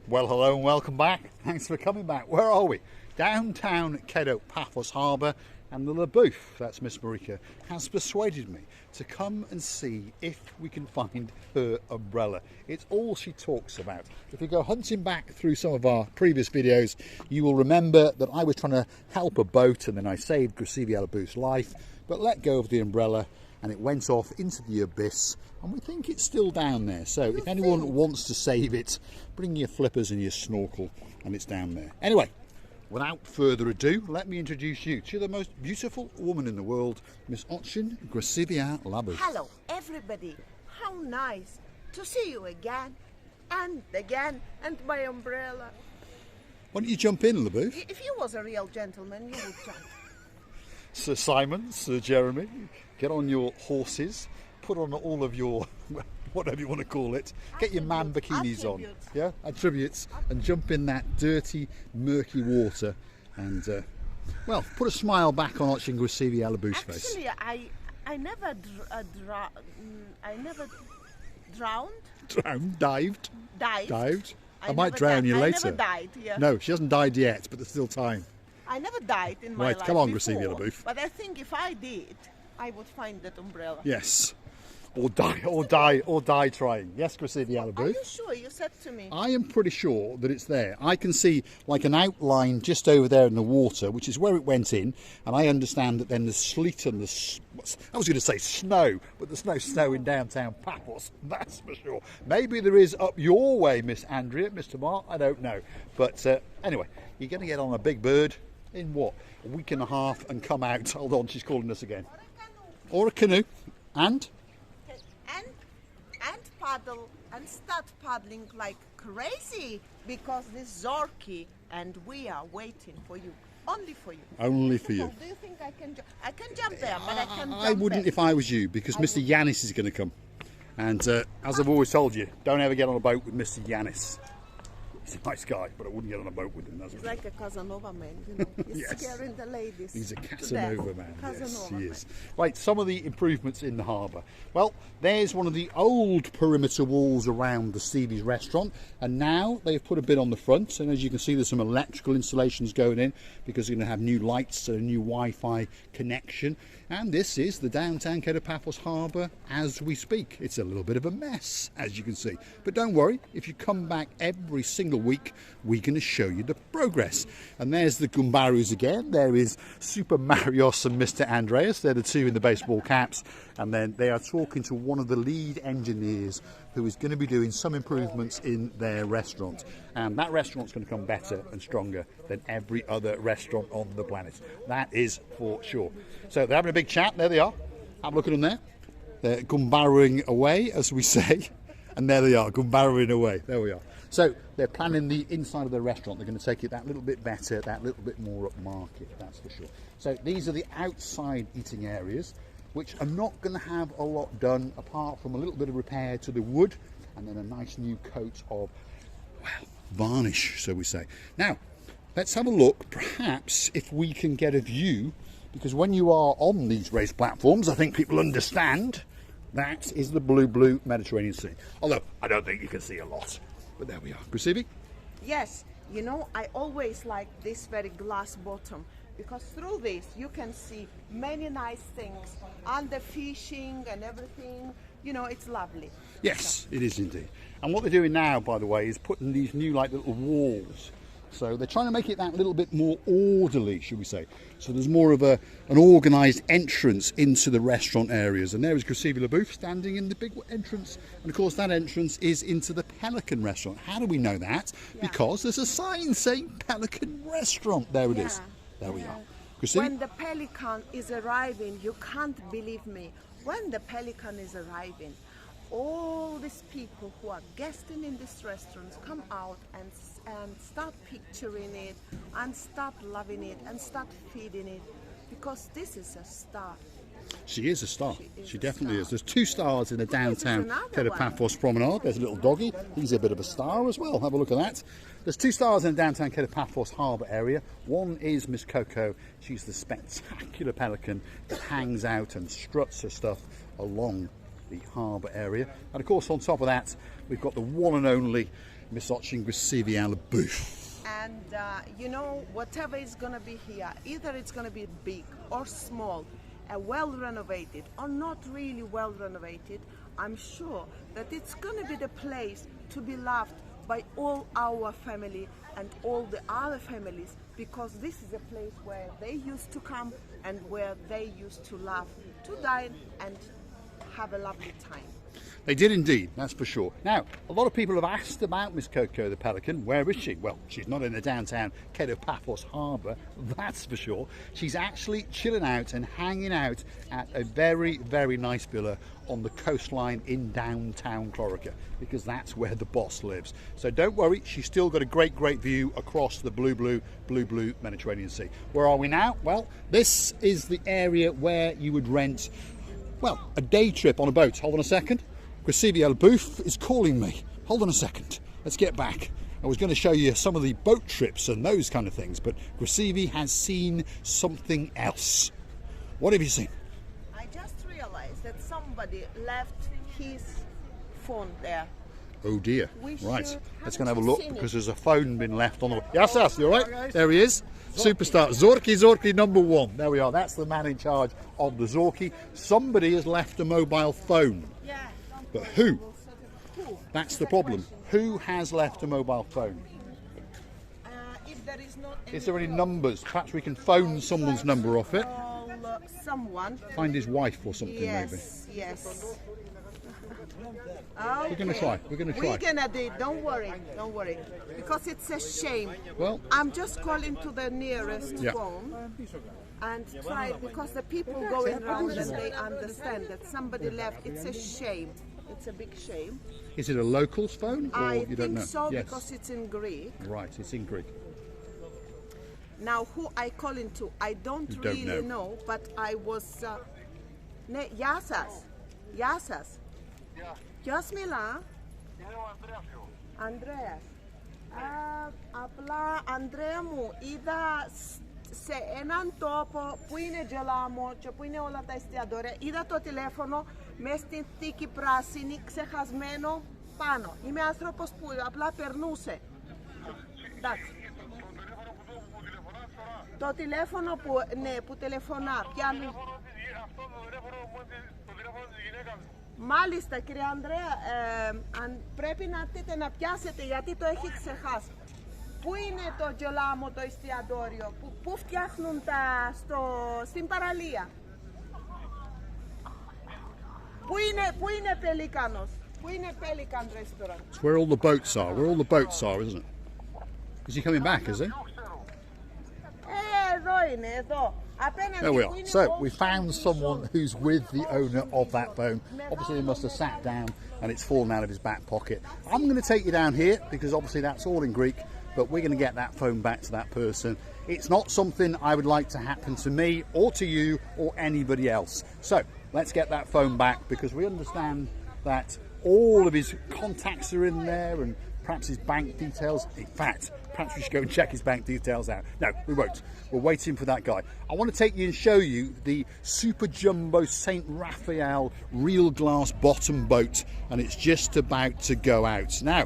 Well, hello and welcome back. Thanks for coming back. Where are we? Downtown Paphos Harbour, and the LaBouffe, that's Miss Marika, has persuaded me to come and see if we can find her umbrella. It's all she talks about. If you go hunting back through some of our previous videos, you will remember that I was trying to help a boat and then I saved LaBouffe's life, but let go of the umbrella and it went off into the abyss, and we think it's still down there. So if anyone wants to save it, bring your flippers and your snorkel, and it's down there. Anyway, without further ado, let me introduce you to the most beautiful woman in the world, Miss Ochin LaBouffe. Hello everybody, how nice to see you again, and my umbrella. Why don't you jump in, LaBouffe? If you was a real gentleman, you would jump. Sir Simon, Sir Jeremy, get on your horses, put on all of your, whatever you want to call it, get your man bikinis on, yeah, attributes, and jump in that dirty, murky water, and, well, put a smile back on Ochin LaBouffe's face. Actually, I never drowned. Dived. I might drown you later. I never died, yeah. No, she hasn't died yet, but there's still time. I never died in my life. Right, come on, before, LaBouffe. But I think if I did, I would find that umbrella. Yes. Or die trying. Yes, LaBouffe. Are you sure? You said to me. I am pretty sure that it's there. I can see like an outline just over there in the water, which is where it went in, and I understand that then the sleet and I was going to say snow, but there's no snow in downtown Paphos, that's for sure. Maybe there is up your way, Miss Andrea, Mr. Mark, I don't know. But anyway, you're going to get on a big bird in what, a week and a half and come out. Hold on, she's calling us again. Or a canoe. And paddle and start paddling like crazy, because this Zorky and we are waiting for you. Only for you. Only for you. Do you think I can jump? I can jump there, but I can't jump I wouldn't if I was you, because Mr. Yanis is going to come. And as I've always told you, don't ever get on a boat with Mr. Yanis. He's a nice guy, but I wouldn't get on a boat with him. He's like a Casanova man, you know. He's Yes. scaring the ladies. He's a Casanova man. Casanova Yes, he is. Right, some of the improvements in the harbour. Well, there's one of the old perimeter walls around the Stevie's restaurant, and now they've put a bit on the front, and as you can see, there's some electrical installations going in because they're going to have new lights and a new Wi-Fi connection. And this is the downtown Paphos Harbour as we speak. It's a little bit of a mess, as you can see. But don't worry, if you come back every single week, we're going to show you the progress. And there's the Gumbarus again. There is Super Marios and Mr. Andreas. They're the two in the baseball caps. And then they are talking to one of the lead engineers who is going to be doing some improvements in their restaurant. And that restaurant's going to come better and stronger than every other restaurant on the planet. That is for sure. So they're having a big chat. There they are. Have a look at them there. They're gumbaruing away, as we say. And there they are, gumbaruing away. There we are. So they're planning the inside of the restaurant. They're going to take it that little bit better, that little bit more upmarket, that's for sure. So these are the outside eating areas, which are not going to have a lot done apart from a little bit of repair to the wood and then a nice new coat of, well, varnish, so we say. Now, let's have a look, perhaps, if we can get a view, because when you are on these raised platforms, I think people understand that is the blue Mediterranean Sea. Although, I don't think you can see a lot. But there we are. Grisivi? Yes, you know, I always like this very glass bottom, because through this you can see many nice things, and the fishing and everything, you know, it's lovely. Yes, it is indeed. And what they're doing now, by the way, is putting these new like little walls. So they're trying to make it that little bit more orderly, should we say. So there's more of an organised entrance into the restaurant areas. And there is LaBouffe standing in the big entrance. And of course that entrance is into the Pelican restaurant. How do we know that? Yeah. Because there's a sign saying Pelican Restaurant. There it is. There we are. When the Pelican is arriving, you can't believe me. When the Pelican is arriving, all these people who are guesting in these restaurants come out and start picturing it and start loving it and start feeding it, because this is a star. She is a star. She definitely is. There's 2 stars in the downtown Paphos promenade. There's a little doggy. He's a bit of a star as well. Have a look at that. There's 2 stars in the downtown Paphos Harbour area. One is Miss Coco. She's the spectacular pelican that hangs out and struts her stuff along the harbour area. And of course, on top of that, we've got the one and only Misochin Grisivi ala boof. And you know, whatever is going to be here, either it's going to be big or small, well renovated or not really well renovated, I'm sure that it's going to be the place to be loved by all our family and all the other families, because this is a place where they used to come and where they used to love, to dine and have a lovely time. They did indeed, that's for sure. Now, a lot of people have asked about Miss Coco the Pelican. Where is she? Well, she's not in the downtown Paphos Harbour, that's for sure. She's actually chilling out and hanging out at a very, very nice villa on the coastline in downtown Clorica, because that's where the boss lives. So don't worry, she's still got a great, great view across the blue Mediterranean Sea. Where are we now? Well, this is the area where you would rent, well, a day trip on a boat. Hold on a second. Grisivi El Boof is calling me. Hold on a second. Let's get back. I was going to show you some of the boat trips and those kind of things, but Grisivi has seen something else. What have you seen? I just realized that somebody left his phone there. Oh dear. We Right. should- Let's go and have a haven't look, you seen because it? there's a phone been left on the... Yes, you all right? There he is. Superstar. Zorki number one. There we are. That's the man in charge of the Zorki. Somebody has left a mobile phone. Yeah. But who? Who? That's the problem. Who has left a mobile phone? If there is not Is there any numbers? Perhaps we can phone someone's number off it. call someone. Find his wife or something, maybe. Yes, yes. We're going to try. We're going to try. We're gonna do it. Don't worry. Don't worry. Because it's a shame. Well, I'm just calling to the nearest Yeah. phone and try, because the people going around and they understand that somebody left. It's a shame. It's a big shame. is it a local's phone, or I you don't think know? so, Yes. because it's in Greek. Right, it's in Greek. Now, who I calling to, I don't You don't really know. know, but I was. Ναι, γεια σας. Γεια σας. Ποιος μιλά? Ανδρέας. Απλά, Ανδρέα μου, είδα σε έναν τόπο που είναι Γελάμο και που είναι όλα τα εστιατόρια, είδα το τηλέφωνο μες στην θήκη πράσινη, ξεχασμένο πάνω. Είμαι άνθρωπος που απλά περνούσε. Εντάξει. Το τηλέφωνο που, ναι, που τηλεφωνά, πιάνει. Μάλιστα, κύριε Ανδρέα, αν πρέπει να δείτε να πιάσετε, γιατί το έχει ξεχάσει. Πού είναι το Γελάμο, το εστιατόριο, πού φτιάχνουν τα, στην παραλία. Πού είναι Πελικάνος, πού είναι Pelican Restaurant. It's where all the boats are. Where all the boats are, isn't it? Is he coming back, is he? Εδώ είναι, εδώ. There we are. So we found someone who's with the owner of that phone. Obviously, he must have sat down and it's fallen out of his back pocket. I'm going to take you down here because obviously that's all in Greek, but we're going to get that phone back to that person. It's not something I would like to happen to me or to you or anybody else. So let's get that phone back, because we understand that all of his contacts are in there and perhaps his bank details. In fact, perhaps we should go and check his bank details out. No, we won't. We're waiting for that guy. I want to take you and show you the super jumbo St. Raphael real glass bottom boat, and it's just about to go out. Now,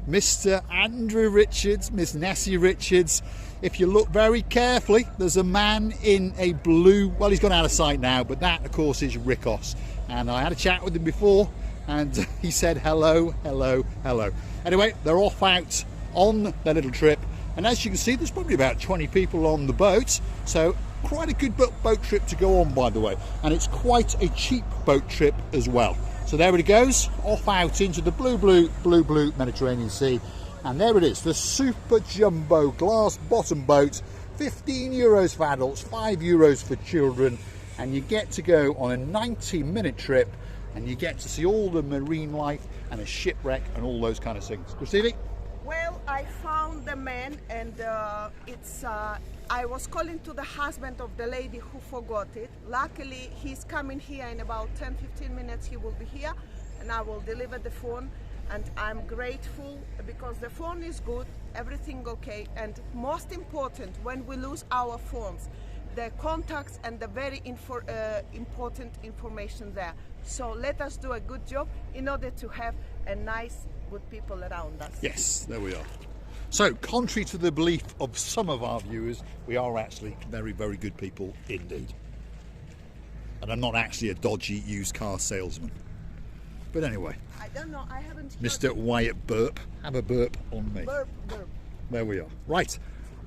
Mr. Andrew Richards, Miss Nessie Richards, if you look very carefully, there's a man in a blue, well, he's gone out of sight now, but that, of course, is Rikos. And I had a chat with him before, and he said hello, hello, hello. Anyway, they're off out on their little trip, and as you can see, there's probably about 20 people on the boat, so quite a good boat trip to go on, by the way, and it's quite a cheap boat trip as well. So there it goes, off out into the blue Mediterranean Sea, and there it is, the super jumbo glass bottom boat, 15 euros for adults, 5 euros for children, and you get to go on a 90-minute trip, and you get to see all the marine life and a shipwreck and all those kind of things. Christine? Well, I found the man, and I was calling to the husband of the lady who forgot it. Luckily, he's coming here in about 10-15 minutes. He will be here, and I will deliver the phone. And I'm grateful because the phone is good, everything okay, and most important, when we lose our phones, the contacts and the very important information there. So let us do a good job in order to have a nice good people around us. Yes, there we are. So, contrary to the belief of some of our viewers, we are actually very, very good people indeed. And I'm not actually a dodgy used car salesman. But anyway, I don't know, I haven't heard Mr. Wyatt Burp, have a burp on me. burp, burp. There we are. Right,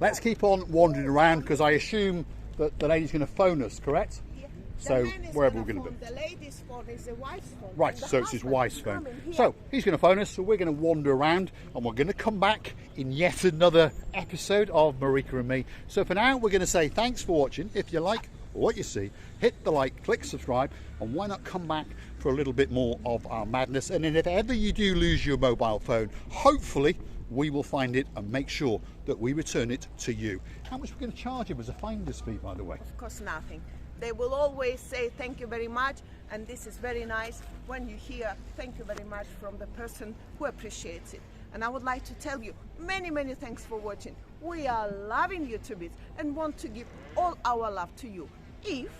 let's keep on wandering around because I assume that the lady's going to phone us, correct? Yeah. So, The man is wherever gonna we're going to phone. The lady's phone is the wife's phone. Right, and the so it's his husband wife's is phone. coming here. So he's going to phone us, so we're going to wander around and we're going to come back in yet another episode of Marika and Me. So for now, we're going to say thanks for watching. If you like what you see, hit the like, click subscribe, and why not come back for a little bit more of our madness. And then if ever you do lose your mobile phone, hopefully we will find it and make sure that we return it to you. How much are we going to charge him as a finder's fee, by the way? Of course, nothing. They will always say thank you very much, and this is very nice when you hear thank you very much from the person who appreciates it. And I would like to tell you many, many thanks for watching. We are loving you to bits and want to give all our love to you. If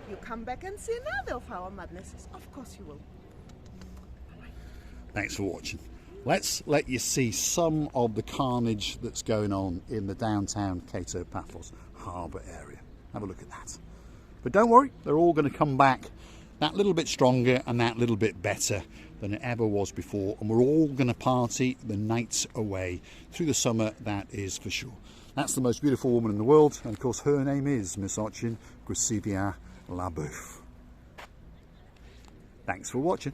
you come back and see another of our madnesses, of course you will. Thanks for watching. Let's let you see some of the carnage that's going on in the downtown Cato Paphos Harbour area. Have a look at that. But don't worry, they're all going to come back that little bit stronger and that little bit better than it ever was before. And we're all going to party the nights away through the summer, that is for sure. That's the most beautiful woman in the world. And of course, her name is Miss Ochin Grisivia Labouf. Thanks for watching.